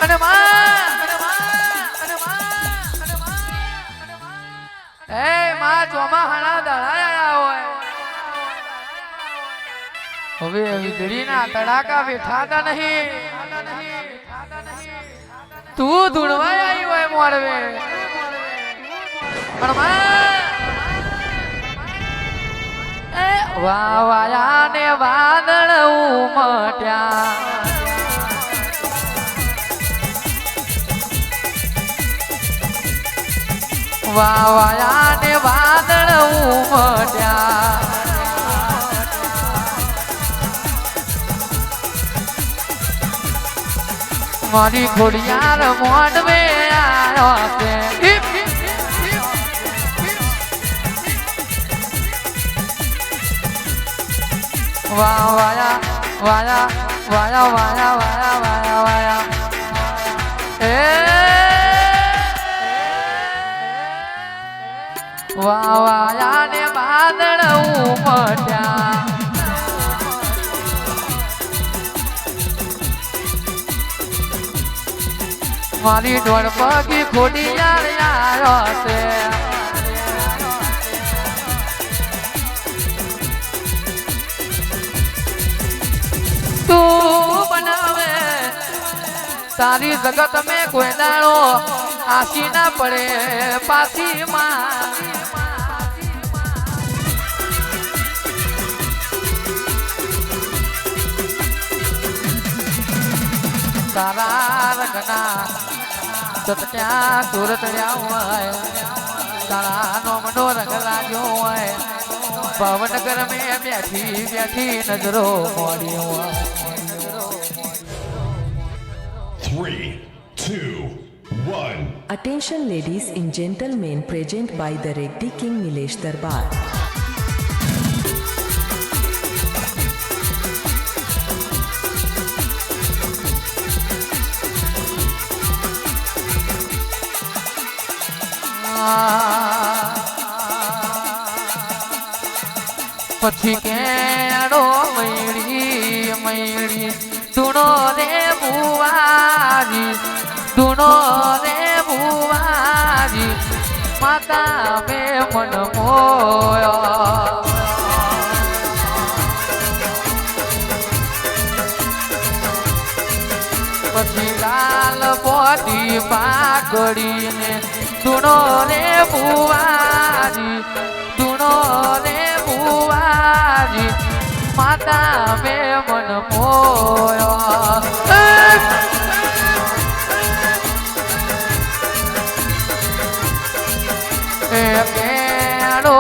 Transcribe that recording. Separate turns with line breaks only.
અને માં એ માં ચોમાહાના દાડા આયા હોય હવે વીજળીના તડાકા બેઠાતા નહીં તું ધૂણવાય આવી હોય મોરવે પણ માં એ વાવાયા ને વાદળ ઉમટ્યા વાવાયા ને વાદળ ઉમટ્યા મારી ખોડિયાર મોડવે આવ્યો છે વાયા વાયા વાયા વાયા વાયા વાયા વાયા એ વાયા ને વાદળ ઉમટ્યા મારી દોડ પગી ખોડી આવ્યો છે તું બનાવે તારી જગત મેં કોઈ દાડો આશી ના પડે પાછી માં તારા રંગના સત્યા સુરત હોય તારા નો મનો રંગ લાગ્યો હોય ભાવનગર મેં બેઠી બેઠી નજરો મોડી હોય
3, 2, 1.
Attention ladies and gentlemen, present by the Reddy King Nilesh Darbar.
પછી કેડો મયડી મયડી ધૂણો રે બુવાજી ધૂણો રે બુવાજી માતા મે મન મોયો પછી લાલ પોતી પાઘડીને ધૂણો રે બુવાજી ધૂણો રે બુવાજી માતા મે મન મોયો એ કેડો